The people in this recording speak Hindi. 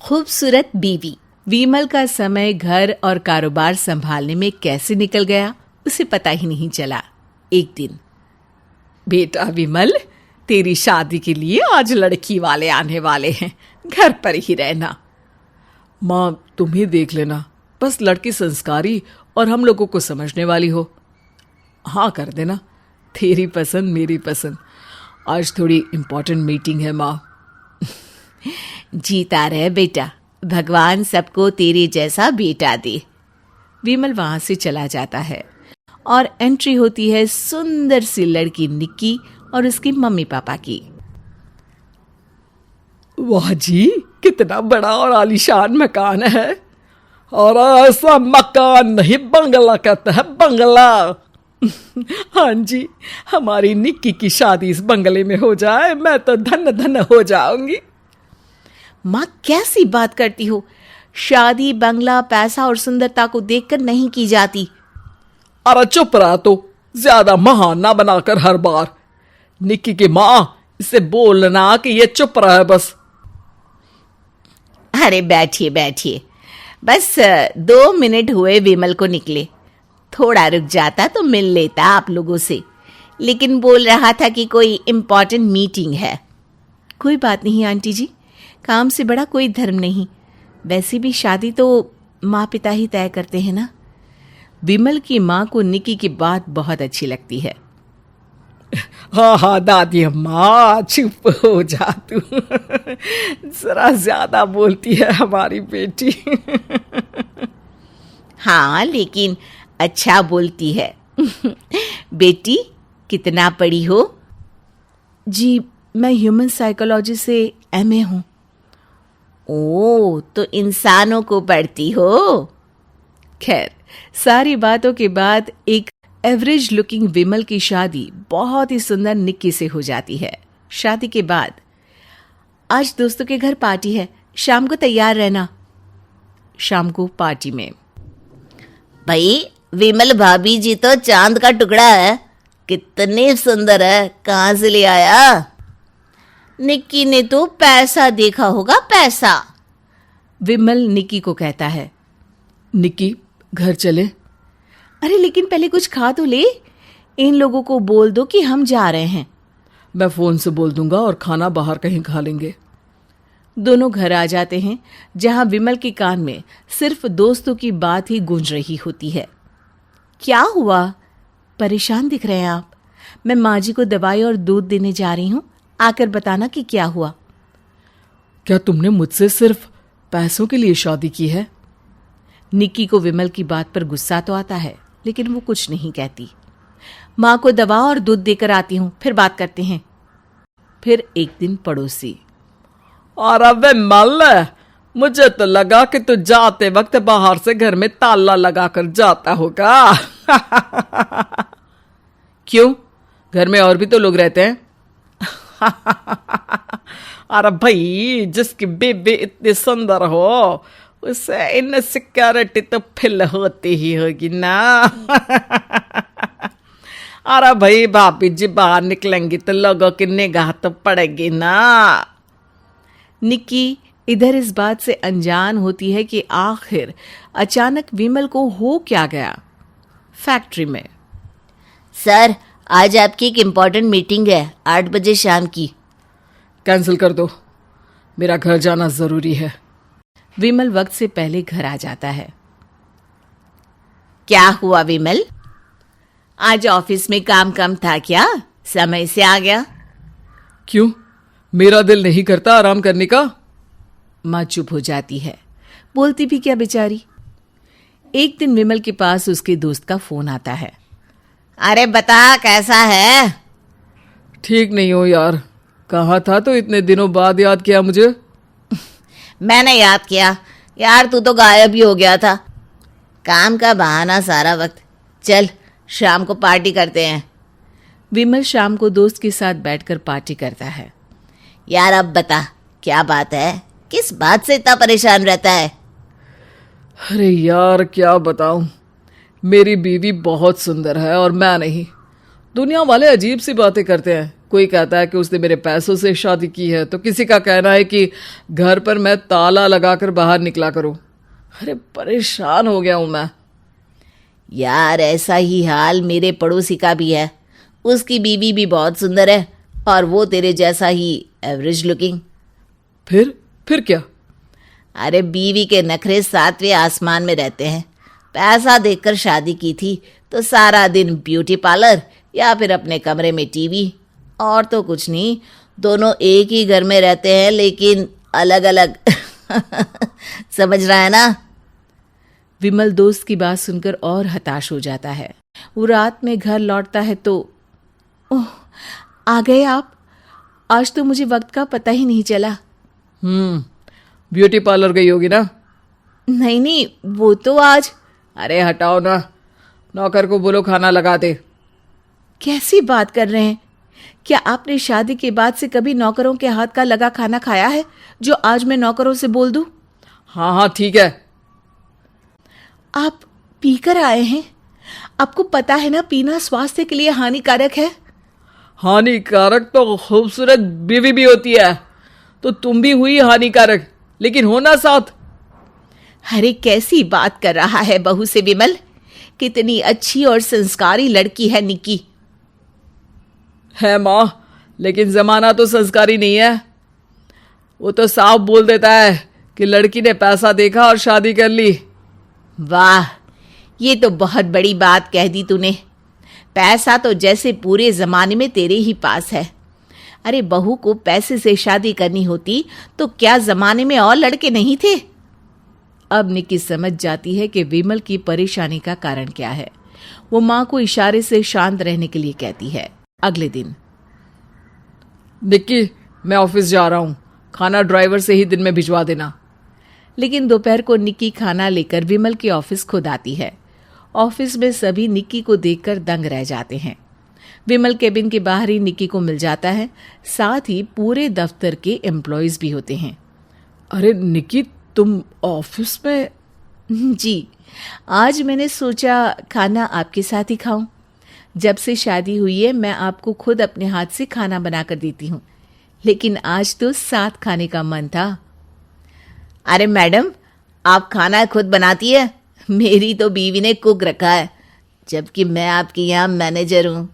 खूबसूरत बीवी। विमल का समय घर और कारोबार संभालने में कैसे निकल गया उसे पता ही नहीं चला। एक दिन, बेटा विमल, तेरी शादी के लिए आज लड़की वाले आने वाले हैं, घर पर ही रहना। माँ, तुम ही देख लेना, बस लड़की संस्कारी और हम लोगों को समझने वाली हो। हाँ कर देना, तेरी पसंद मेरी पसंद। आज थोड़ी इम्पोर्टेंट मीटिंग है माँ। जीता रहे बेटा, भगवान सबको तेरे जैसा बेटा दे। विमल वहां से चला जाता है और एंट्री होती है सुंदर सी लड़की निक्की और उसकी मम्मी पापा की। वाह जी, कितना बड़ा और आलीशान मकान है। और ऐसा मकान नहीं, बंगला कहते हैं, बंगला। हाँ जी, हमारी निक्की की शादी इस बंगले में हो जाए, मैं तो धन्य धन्य हो जाऊंगी। माँ, कैसी बात करती हो? शादी बंगला, पैसा और सुंदरता को देखकर नहीं की जाती। अरे चुप रहा, तो ज्यादा महान ना बनाकर हर बार। निक्की की माँ, इसे बोलना कि ये चुप रहा है बस। अरे बैठिए बैठिए, बस 2 मिनट हुए विमल को निकले। थोड़ा रुक जाता तो मिल लेता आप लोगों से, लेकिन बोल रहा था कि कोई इम्पोर्टेंट मीटिंग है। कोई बात नहीं आंटी जी, काम से बड़ा कोई धर्म नहीं। वैसे भी शादी तो माँ पिता ही तय करते हैं ना। विमल की माँ को निक्की की बात बहुत अच्छी लगती है। हाँ हाँ दादी अम्मा, चुप हो जा तू। जरा ज्यादा बोलती है हमारी बेटी। हाँ, लेकिन अच्छा बोलती है। बेटी, कितना पढ़ी हो? जी, मैं ह्यूमन साइकोलॉजी से एमए हूँ। ओ, तो इंसानों को पढ़ती हो। खैर, सारी बातों के बाद एक एवरेज लुकिंग विमल की शादी बहुत ही सुंदर निक्की से हो जाती है। शादी के बाद, आज दोस्तों के घर पार्टी है, शाम को तैयार रहना। शाम को पार्टी में, भाई विमल भाभी जी तो चांद का टुकड़ा है, कितनी सुंदर है, कहाँ से ले आया? निक्की ने तो पैसा देखा होगा, पैसा। विमल निक्की को कहता है। निक्की, घर चले? अरे लेकिन पहले कुछ खा तो ले। इन लोगों को बोल दो कि हम जा रहे हैं। मैं फोन से बोल दूंगा और खाना बाहर कहीं खा लेंगे। दोनों घर आ जाते हैं, जहां विमल के कान में सिर्फ दोस्तों की बात ही गूंज रही होती है। क्या हुआ? परेशान दिख रहे हैं आप। मैं माँ जी को दवाई और दूध देने जा रही हूँ, आकर बताना कि क्या हुआ। क्या तुमने मुझसे सिर्फ पैसों के लिए शादी की है? निक्की को विमल की बात पर गुस्सा तो आता है, लेकिन वो कुछ नहीं कहती। माँ को दवा और दूध देकर आती हूँ, फिर बात करते हैं। फिर एक दिन पड़ोसी, अरे विमल, मुझे तो लगा कि तू जाते वक्त बाहर से घर में ताला लगाकर जाता होगा। क्यों, घर में और भी तो लोग रहते हैं। अरे भाई, जिसकी बेबी इतनी सुंदर हो उसे इन सिक्योरिटी तो फिल होती ही होगी ना। अरे भाई, भाभी जी बाहर निकलेंगी तो लोगों की निगाह तो पड़ेगी ना। निक्की इधर इस बात से अनजान होती है कि आखिर अचानक विमल को हो क्या गया। फैक्ट्री में, सर आज आपकी एक इम्पोर्टेंट मीटिंग है, 8 बजे शाम की। कैंसिल कर दो, मेरा घर जाना जरूरी है। विमल वक्त से पहले घर आ जाता है। क्या हुआ विमल? आज ऑफिस में काम कम था क्या? समय से आ गया? क्यों, मेरा दिल नहीं करता आराम करने का? माँ चुप हो जाती है, बोलती भी क्या बेचारी। एक दिन विमल के पास उसके दोस्त का फोन आता है। अरे बता, कैसा है? ठीक नहीं हो यार। कहाँ था तो इतने दिनों बाद याद किया मुझे? मैंने याद किया यार, तू तो गायब ही हो गया था। काम का बहाना सारा वक्त। चल शाम को पार्टी करते हैं। विमल शाम को दोस्त के साथ बैठकर पार्टी करता है। यार अब बता, क्या बात है, किस बात से इतना परेशान रहता है? अरे यार क्या बताऊं, मेरी बीवी बहुत सुंदर है और मैं नहीं। दुनिया वाले अजीब सी बातें करते हैं, कोई कहता है कि उसने मेरे पैसों से शादी की है, तो किसी का कहना है कि घर पर मैं ताला लगाकर बाहर निकला करूं। अरे परेशान हो गया हूं मैं। यार ऐसा ही हाल मेरे पड़ोसी का भी है। उसकी बीवी भी बहुत सुंदर है और वो तेरे जैसा ही एवरेज लुकिंग। फिर क्या? अरे बीवी के नखरे 7वें आसमान में रहते हैं। पैसा देखकर शादी की थी तो सारा दिन ब्यूटी पार्लर या फिर अपने कमरे में टीवी, और तो कुछ नहीं। दोनों एक ही घर में रहते हैं लेकिन अलग अलग। समझ रहा है ना? विमल दोस्त की बात सुनकर और हताश हो जाता है। वो रात में घर लौटता है तो ओह, आ गए आप। आज तो मुझे वक्त का पता ही नहीं चला। ब्यूटी पार्लर गई होगी ना? नहीं, वो तो आज। अरे हटाओ ना, नौकर को बोलो खाना लगा दे। कैसी बात कर रहे हैं? क्या आपने शादी के बाद से कभी नौकरों के हाथ का लगा खाना खाया है जो आज मैं नौकरों से बोल दूं? हाँ ठीक है। आप पीकर आए हैं? आपको पता है ना पीना स्वास्थ्य के लिए हानिकारक है। हानिकारक तो खूबसूरत बीवी भी होती है, तो तुम भी हुई हानिकारक, लेकिन होना साथ। अरे कैसी बात कर रहा है बहू से विमल। कितनी अच्छी और संस्कारी लड़की है निक्की। है माँ, लेकिन जमाना तो संस्कारी नहीं है। वो तो साफ बोल देता है कि लड़की ने पैसा देखा और शादी कर ली। वाह, ये तो बहुत बड़ी बात कह दी तूने। पैसा तो जैसे पूरे जमाने में तेरे ही पास है। अरे बहू को पैसे से शादी करनी होती तो क्या जमाने में और लड़के नहीं थे? अब निक्की समझ जाती है कि विमल की परेशानी का कारण क्या है। वो माँ को इशारे से शांत रहने के लिए कहती है। अगले दिन। निक्की, मैं ऑफिस जा रहा हूँ, खाना ड्राइवर से ही दिन में भिजवा देना। लेकिन दोपहर को निक्की खाना लेकर विमल के ऑफिस खुद आती है। ऑफिस में सभी निक्की को देखकर दंग रह जाते हैं। विमल केबिन के बाहर ही निक्की को मिल जाता है। साथ ही पूरे दफ्तर के एम्प्लॉयज भी होते हैं। अरे निक्की, तुम ऑफिस में? जी, आज मैंने सोचा खाना आपके साथ ही खाऊं। जब से शादी हुई है मैं आपको खुद अपने हाथ से खाना बना कर देती हूँ, लेकिन आज तो साथ खाने का मन था। अरे मैडम, आप खाना खुद बनाती है? मेरी तो बीवी ने कुक रखा है, जबकि मैं आपकी यहाँ मैनेजर हूँ।